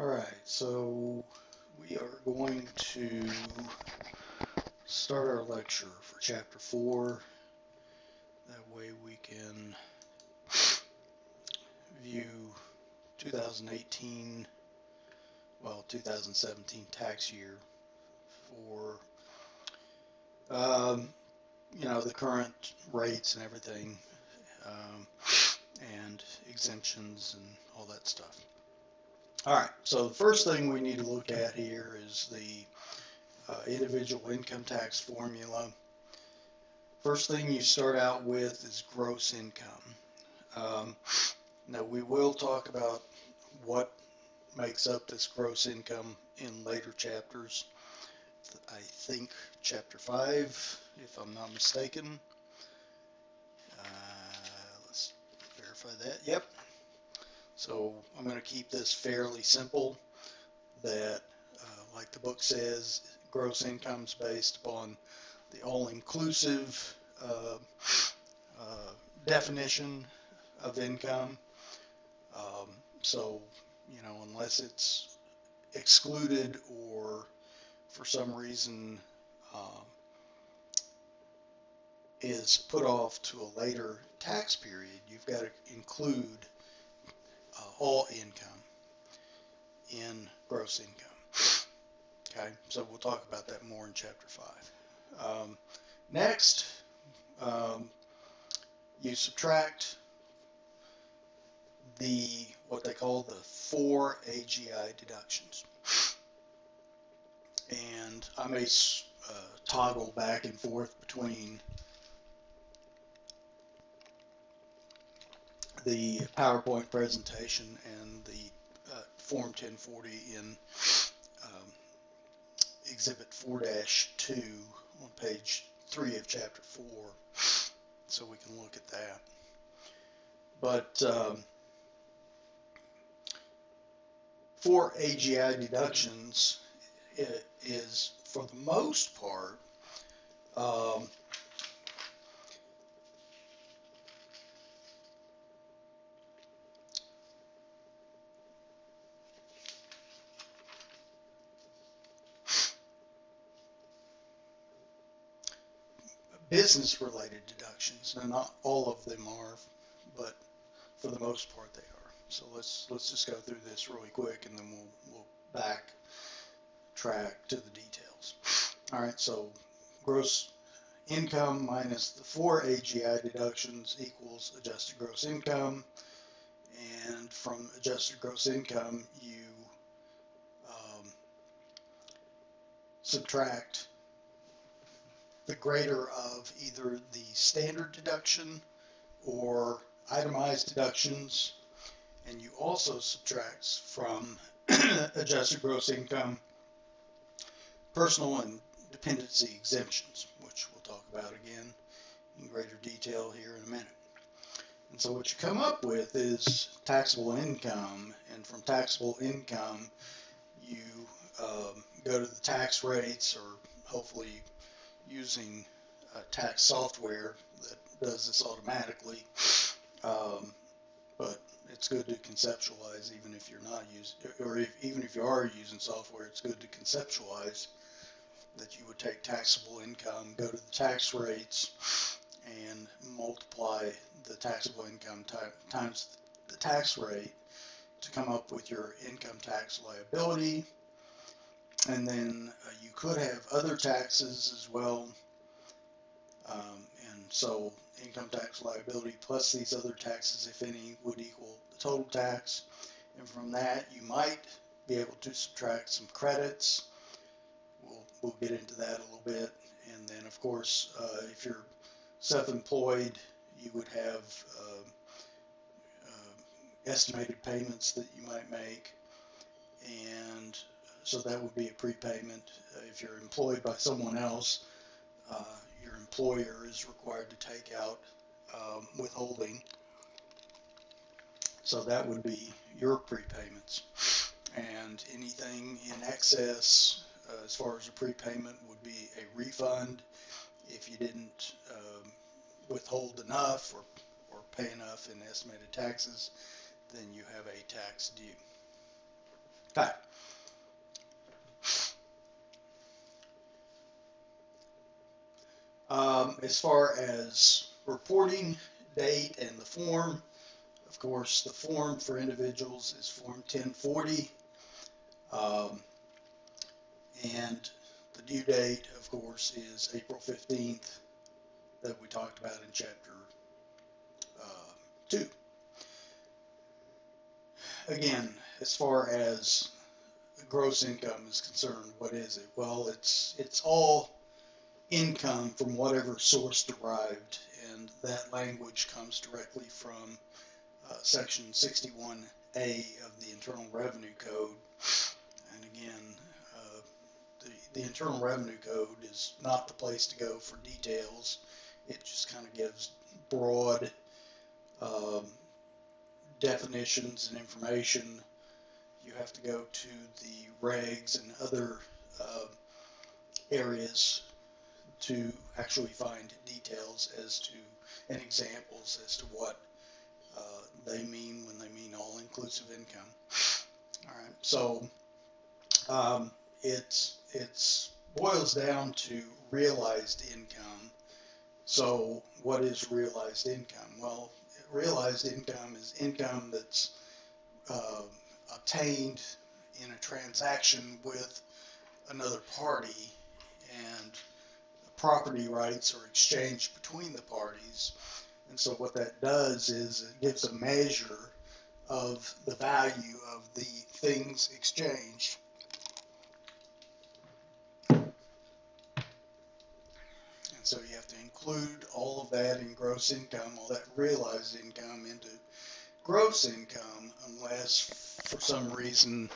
Alright, so we are going to start our lecture for Chapter 4. That way we can view 2018, 2017 tax year for, the current rates and everything, um, and exemptions and all that stuff. Alright, so the first thing we need to look at here is the individual income tax formula. First thing you start out with is gross income. Now we will talk about what makes up this gross income in later chapters. I think chapter 5, if I'm not mistaken. Let's verify that. Yep. So I'm going to keep this fairly simple. That, like the book says, gross income is based upon the all-inclusive definition of income. So, unless it's excluded or for some reason is put off to a later tax period, you've got to include all income in gross income. Okay, so we'll talk about that more in chapter 5. Next, you subtract what they call the 4 AGI deductions. And I may toggle back and forth between the PowerPoint presentation and the Form 1040 in Exhibit 4-2 on page 3 of Chapter 4, so we can look at that. But for AGI deductions is, for the most part, business-related deductions. Now, not all of them are, but for the most part they are. So let's just go through this really quick, and then we'll backtrack to the details. All right, so gross income minus the 4 AGI deductions equals adjusted gross income, and from adjusted gross income you subtract the greater of either the standard deduction or itemized deductions, and you also subtract from adjusted gross income personal and dependency exemptions, which we'll talk about again in greater detail here in a minute. And so what you come up with is taxable income, and from taxable income you go to the tax rates, or hopefully using tax software that does this automatically, but it's good to conceptualize even if you're not using, or even if you are using software, it's good to conceptualize that you would take taxable income, go to the tax rates, and multiply the taxable income times the tax rate to come up with your income tax liability. And then you could have other taxes as well, and so income tax liability plus these other taxes, if any, would equal the total tax. And from that you might be able to subtract some credits. We'll get into that a little bit. And then of course if you're self-employed, you would have estimated payments that you might make, and so that would be a prepayment. If you're employed by someone else, your employer is required to take out withholding, so that would be your prepayments. And anything in excess, as far as a prepayment, would be a refund. If you didn't withhold enough or pay enough in estimated taxes, then you have a tax due. Okay. As far as reporting date and the form, of course, the form for individuals is Form 1040. Um, and the due date, of course, is April 15th that we talked about in Chapter 2. Again, as far as gross income is concerned, what is it? Well, it's all income from whatever source derived, and that language comes directly from Section 61A of the Internal Revenue Code. And again, the Internal Revenue Code is not the place to go for details. It just kind of gives broad definitions and information. You have to go to the regs and other areas to actually find details as to and examples as to what they mean when they mean all-inclusive income. All right, so it's boils down to realized income. So what is realized income? Well, realized income is income that's obtained in a transaction with another party, and property rights are exchanged between the parties. And so what that does is it gives a measure of the value of the things exchanged. And so you have to include all of that in gross income, all that realized income into gross income, unless for some reason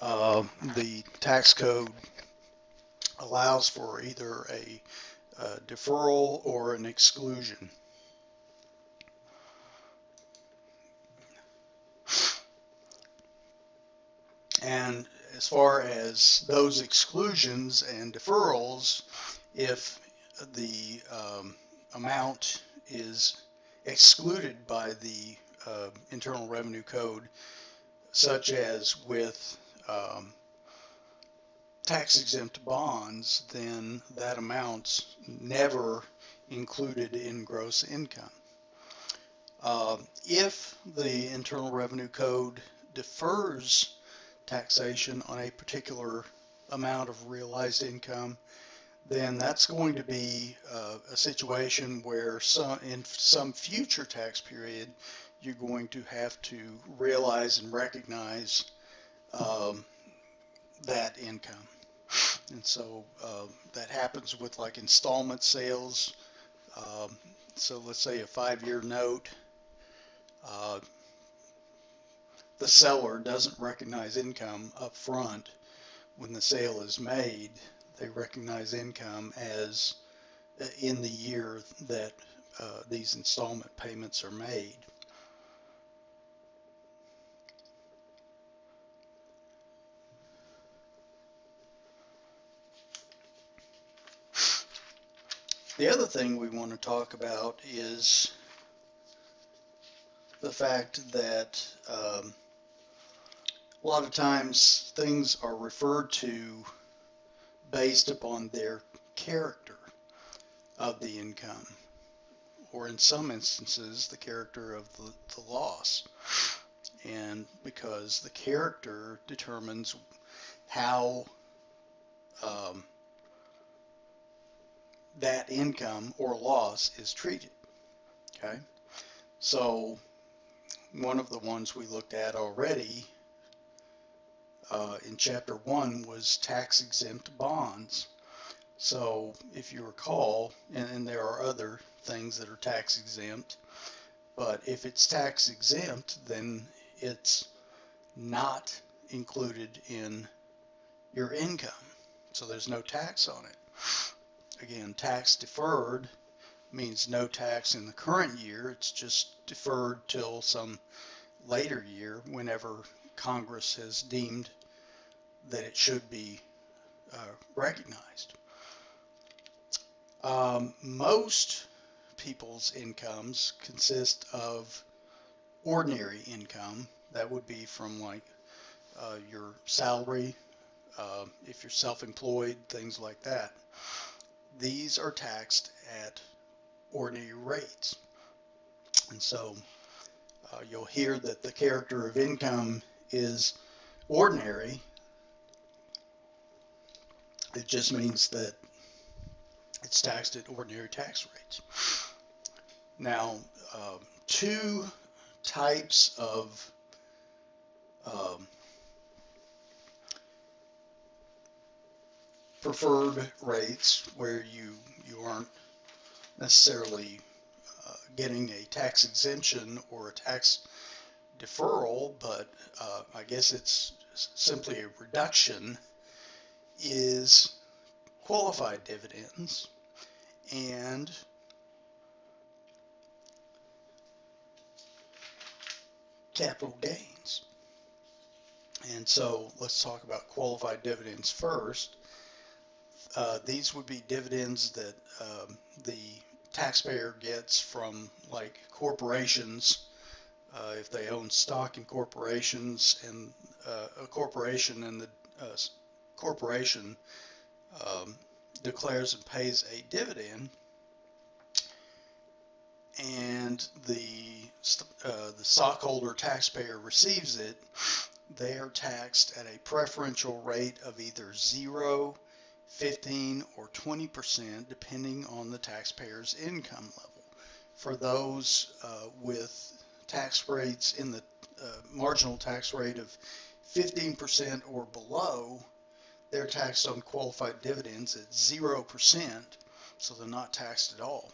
the tax code allows for either a deferral or an exclusion. And as far as those exclusions and deferrals, if the amount is excluded by the Internal Revenue Code, such as with tax-exempt bonds, then that amount's never included in gross income. If the Internal Revenue Code defers taxation on a particular amount of realized income, then that's going to be a situation where in some future tax period, you're going to have to realize and recognize that income. And so that happens with like installment sales. So let's say a 5-year note. The seller doesn't recognize income up front when the sale is made. They recognize income as in the year that these installment payments are made. The other thing we want to talk about is the fact that a lot of times things are referred to based upon their character of the income, or in some instances the character of the loss. And because the character determines how that income or loss is treated. Okay, so one of the ones we looked at already in Chapter 1 was tax-exempt bonds. So if you recall, and there are other things that are tax-exempt, but if it's tax-exempt, then it's not included in your income. So there's no tax on it. Again, tax deferred means no tax in the current year. It's just deferred till some later year whenever Congress has deemed that it should be recognized. Most people's incomes consist of ordinary income. That would be from like your salary, if you're self-employed, things like that. These are taxed at ordinary rates. And so you'll hear that the character of income is ordinary. It just means that it's taxed at ordinary tax rates. Now, two types of preferred rates where you aren't necessarily getting a tax exemption or a tax deferral, but I guess it's simply a reduction, is qualified dividends and capital gains. And so let's talk about qualified dividends first. These would be dividends that the taxpayer gets from, like, corporations. If they own stock in corporations, and a corporation, and the corporation declares and pays a dividend, and the stockholder taxpayer receives it, they are taxed at a preferential rate of either 0, 15, or 20%, depending on the taxpayer's income level. For those with tax rates in the marginal tax rate of 15% or below, they're taxed on qualified dividends at 0%, so they're not taxed at all.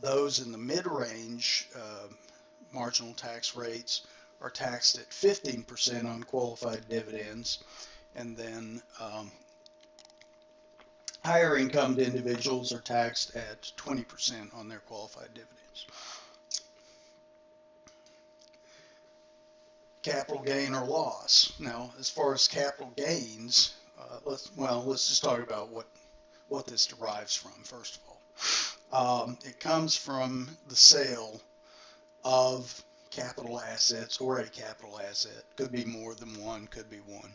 Those in the mid-range marginal tax rates are taxed at 15% on qualified dividends, and then higher incomed individuals are taxed at 20% on their qualified dividends. Capital gain or loss. Now, as far as capital gains, let's just talk about what this derives from, first of all. It comes from the sale of capital assets, or a capital asset. Could be more than one, could be one.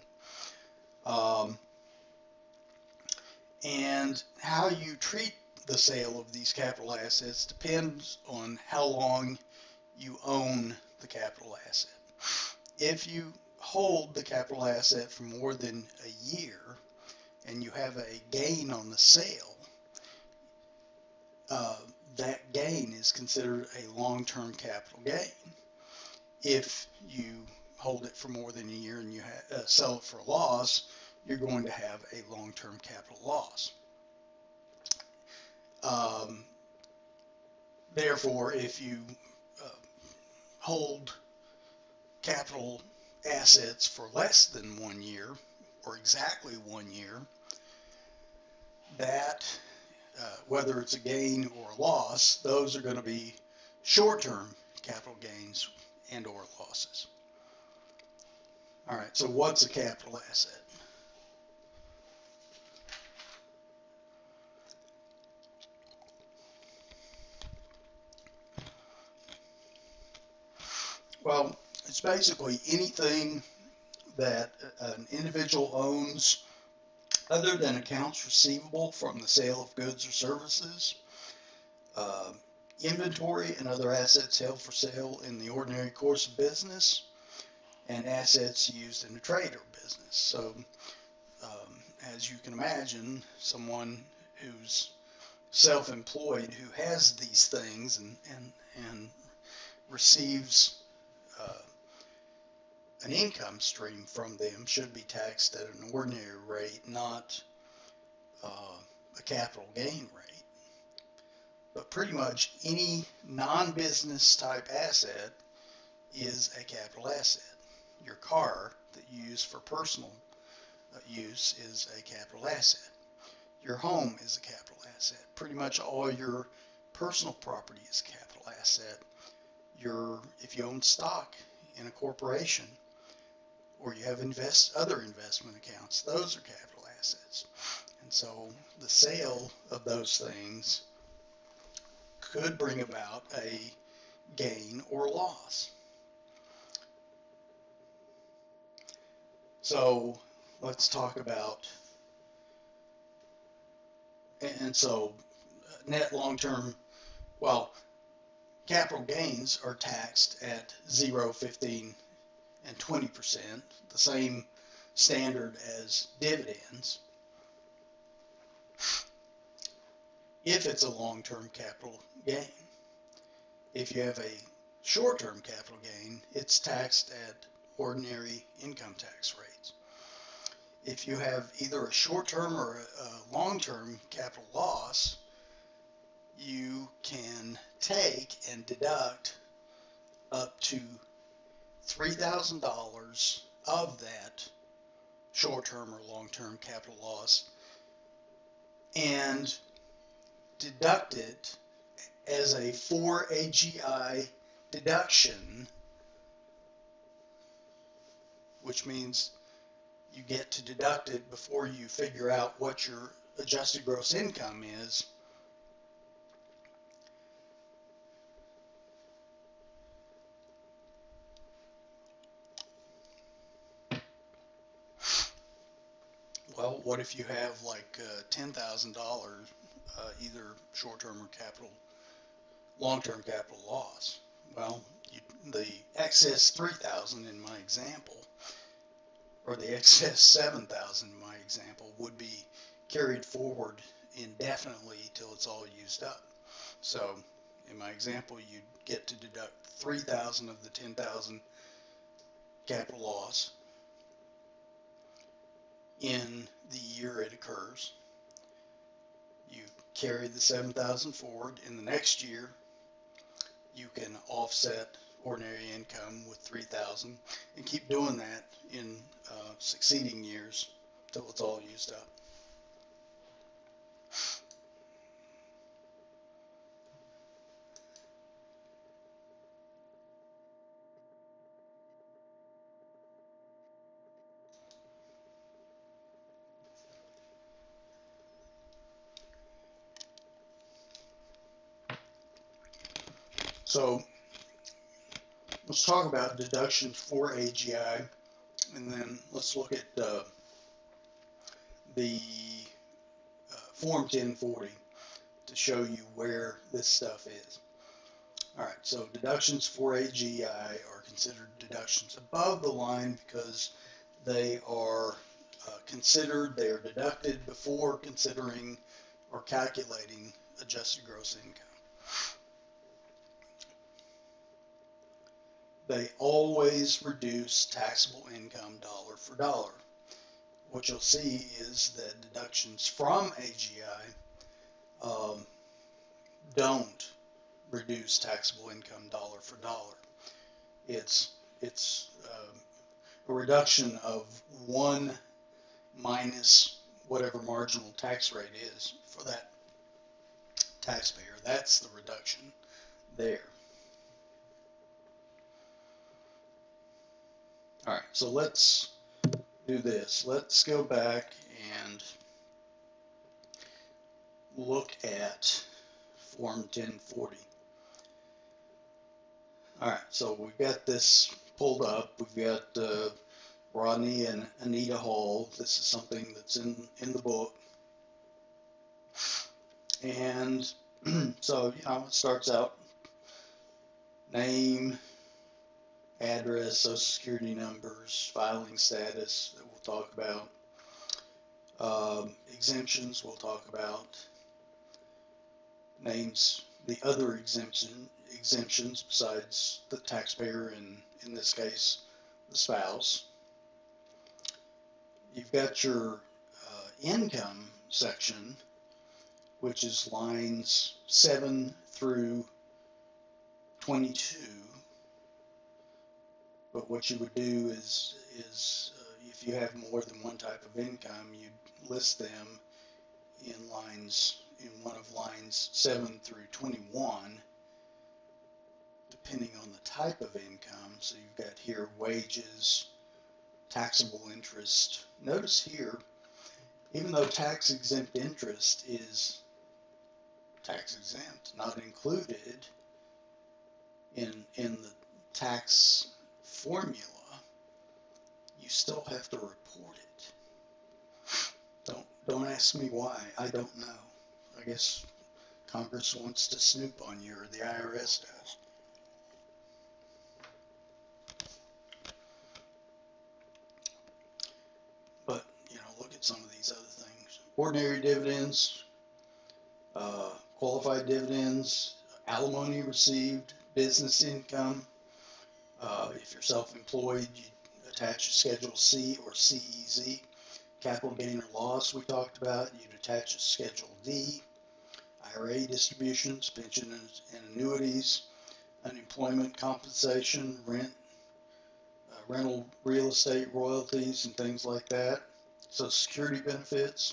And how you treat the sale of these capital assets depends on how long you own the capital asset. If you hold the capital asset for more than a year and you have a gain on the sale, that gain is considered a long-term capital gain. If you hold it for more than a year and you sell it for a loss, you're going to have a long-term capital loss. Therefore, if you hold capital assets for less than 1 year, or exactly 1 year, that whether it's a gain or a loss, those are going to be short-term capital gains and or losses. All right, so what's a capital asset? Well, it's basically anything that an individual owns other than accounts receivable from the sale of goods or services, inventory and other assets held for sale in the ordinary course of business, and assets used in the trade or business. So, as you can imagine, someone who's self-employed who has these things and receives an income stream from them should be taxed at an ordinary rate, not a capital gain rate. But pretty much any non-business type asset is a capital asset. Your car that you use for personal use is a capital asset. Your home is a capital asset. Pretty much all your personal property is a capital asset. If you own stock in a corporation, or you have other investment accounts, those are capital assets. And so the sale of those things could bring about a gain or loss. So let's talk about, and so net long-term, well, capital gains are taxed at 0, 15, and 20%, the same standard as dividends. If it's a long-term capital gain. If you have a short-term capital gain, it's taxed at ordinary income tax rates. If you have either a short-term or a long-term capital loss, you can take and deduct up to $3,000 of that short-term or long-term capital loss and deduct it as a 4AGI deduction, which means you get to deduct it before you figure out what your adjusted gross income is. Well, what if you have like $10,000 either short-term or long-term capital loss? Well, the excess 3,000 in my example, or the excess 7,000 in my example, would be carried forward indefinitely till it's all used up. So in my example, you'd get to deduct 3,000 of the 10,000 capital loss in the year it occurs. You carry the 7,000 forward. In the next year, you can offset ordinary income with 3,000 and keep doing that in succeeding years till it's all used up. So let's talk about deductions for AGI, and then let's look at the Form 1040 to show you where this stuff is. All right, so deductions for AGI are considered deductions above the line because they are they are deducted before considering or calculating adjusted gross income. They always reduce taxable income dollar for dollar. What you'll see is that deductions from AGI don't reduce taxable income dollar for dollar. It's a reduction of 1 minus whatever marginal tax rate is for that taxpayer. That's the reduction there. All right, so let's do this. Let's go back and look at Form 1040. All right, so we've got this pulled up. We've got Rodney and Anita Hall. This is something that's in the book. And so, it starts out name, address, social security numbers, filing status that we'll talk about. Exemptions we'll talk about. Names the other exemptions besides the taxpayer and, in this case, the spouse. You've got your income section, which is lines 7 through 22. But what you would do is if you have more than one type of income, you'd list them in one of lines 7 through 21, depending on the type of income. So you've got here wages, taxable interest. Notice here, even though tax exempt interest is tax exempt, not included in the tax formula, you still have to report it. Don't ask me why. I don't know. I guess Congress wants to snoop on you, or the IRS does. But, look at some of these other things. Ordinary dividends, qualified dividends, alimony received, business income. If you're self-employed, you attach a Schedule C or CEZ. Capital gain or loss we talked about, you'd attach a Schedule D. IRA distributions, pension and annuities, unemployment compensation, rental real estate royalties and things like that, Social Security benefits.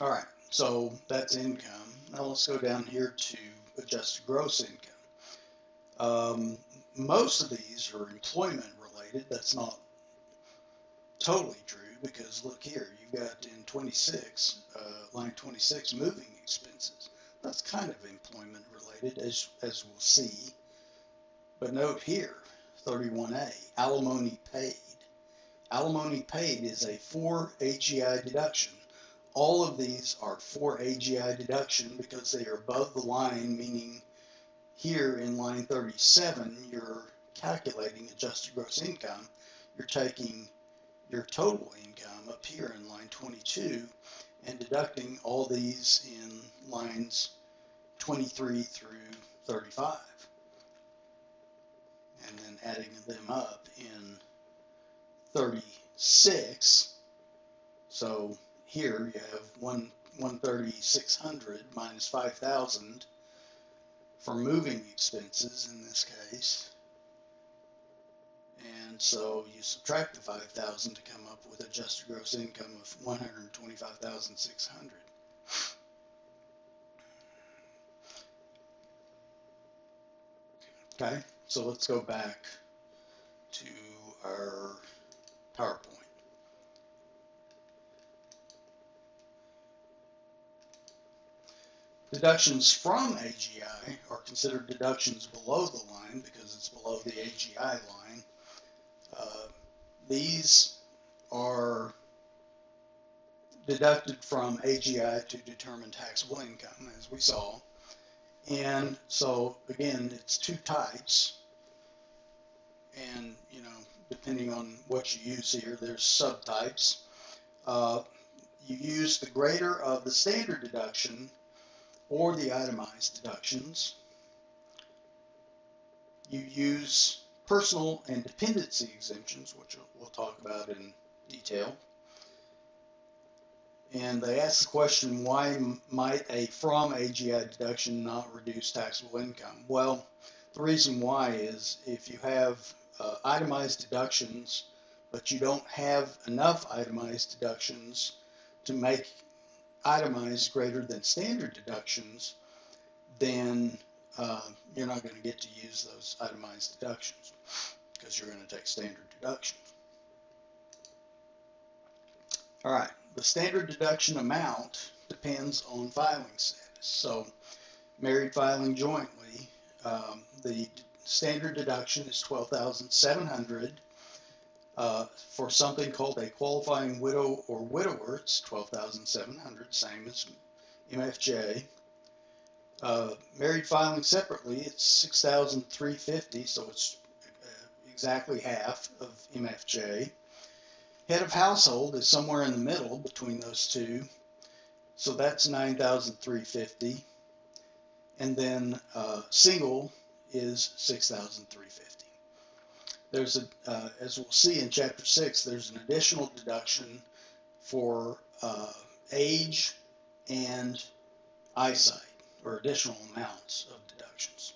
All right, so that's income. Now let's go down here to adjusted gross income. Most of these are employment related. That's not totally true, because look here, you've got in 26, line 26, moving expenses. That's kind of employment related, as we'll see. But note here, 31A, alimony paid. Alimony paid is a 4 AGI deduction. All of these are 4 AGI deduction because they are above the line, meaning here in line 37, you're calculating adjusted gross income. You're taking your total income up here in line 22 and deducting all these in lines 23 through 35, and then adding them up in 36. So here you have 13600 minus 5000 for moving expenses in this case. And so you subtract the 5,000 to come up with adjusted gross income of 125,600. Okay, so let's go back to our PowerPoint. Deductions from AGI are considered deductions below the line because it's below the AGI line. These are deducted from AGI to determine taxable income, as we saw. And so, again, it's two types. And, depending on what you use here, there's subtypes. You use the greater of the standard deduction or the itemized deductions. You use personal and dependency exemptions, which we'll talk about in detail. And they ask the question, why might a from AGI deduction not reduce taxable income? Well, the reason why is if you have itemized deductions, but you don't have enough itemized deductions to make itemized greater than standard deductions, then you're not going to get to use those itemized deductions because you're going to take standard deductions. All right, the standard deduction amount depends on filing status. So married filing jointly, the standard deduction is $12,700. For something called a qualifying widow or widower, it's $12,700, same as MFJ. Married filing separately, it's $6,350, so it's exactly half of MFJ. Head of household is somewhere in the middle between those two, so that's $9,350. And then single is $6,350. There's as we'll see in Chapter 6, there's an additional deduction for age and eyesight, or additional amounts of deductions.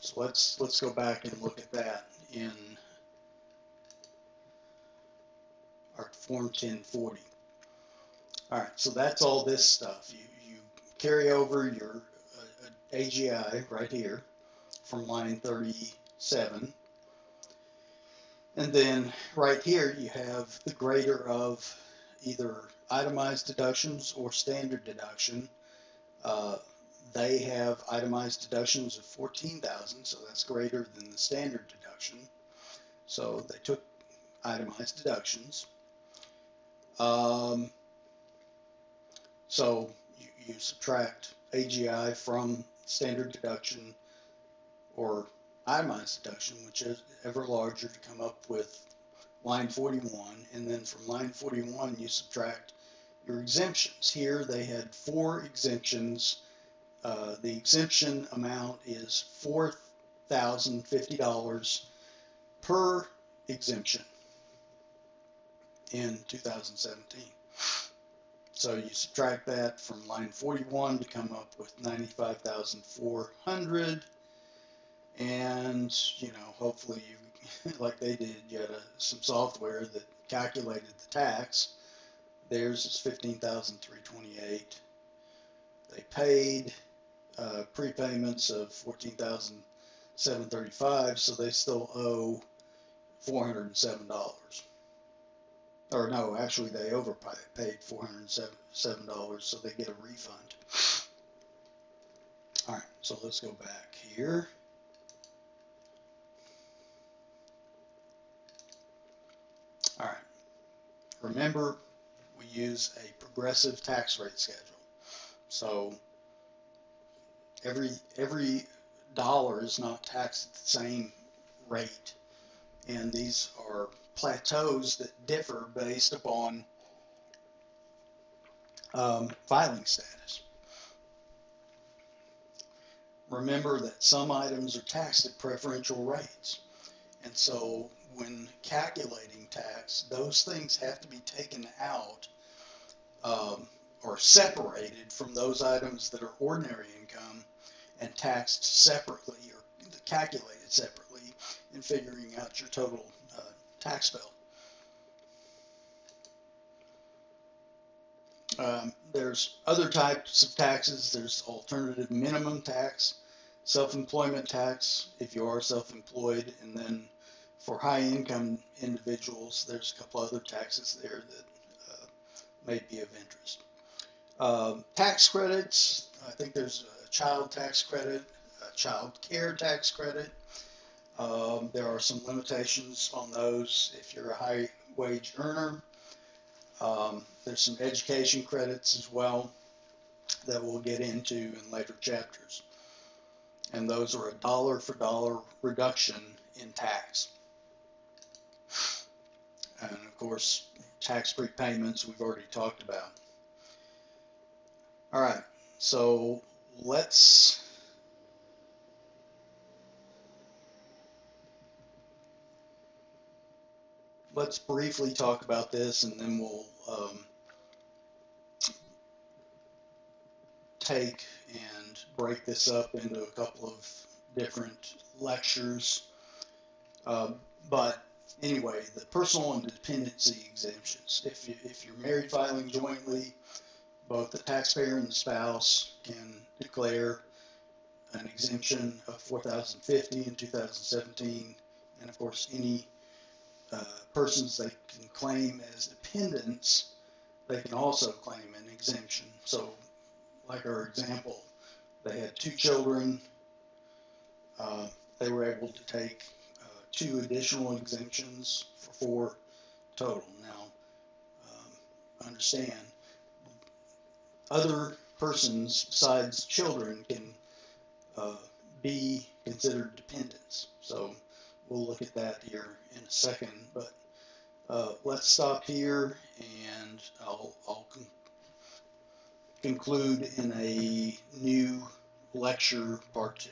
So let's go back and look at that in our Form 1040. All right, so that's all this stuff. You carry over your AGI right here from line 37. And then right here you have the greater of either itemized deductions or standard deduction. they have itemized deductions of $14,000, so that's greater than the standard deduction. So they took itemized deductions. So you subtract AGI from standard deduction or itemized deduction, whichever larger, to come up with line 41. And then from line 41, you subtract your exemptions. Here they had 4 exemptions. The exemption amount is $4,050 per exemption in 2017. So you subtract that from line 41 to come up with 95,400, and hopefully you, like they did, you had some software that calculated the tax. Theirs is 15,328. They paid prepayments of 14,735, so they still owe $407. Or no, actually they overpaid $407, so they get a refund. All right, so let's go back here. All right, remember we use a progressive tax rate schedule. So every dollar is not taxed at the same rate, and these are plateaus that differ based upon filing status. Remember that some items are taxed at preferential rates, and so when calculating tax, those things have to be taken out or separated from those items that are ordinary income and taxed separately or calculated separately in figuring out your total tax bill. There's other types of taxes. There's alternative minimum tax, self-employment tax if you are self-employed, and then for high-income individuals, there's a couple other taxes there that may be of interest. Tax credits, I think there's a child tax credit, a child care tax credit. There are some limitations on those if you're a high wage earner. There's some education credits as well that we'll get into in later chapters. And those are a dollar for dollar reduction in tax. And of course, tax prepayments we've already talked about. All right, so let's briefly talk about this, and then we'll take and break this up into a couple of different lectures. But anyway, the personal and dependency exemptions. If you're married filing jointly, both the taxpayer and the spouse can declare an exemption of $4,050 in 2017, and of course any persons they can claim as dependents, they can also claim an exemption. So like our example, they had 2 children, they were able to take 2 additional exemptions for 4 total. Now, understand, other persons besides children can be considered dependents. So we'll look at that here in a second, but let's stop here, and I'll conclude in a new lecture, part 2.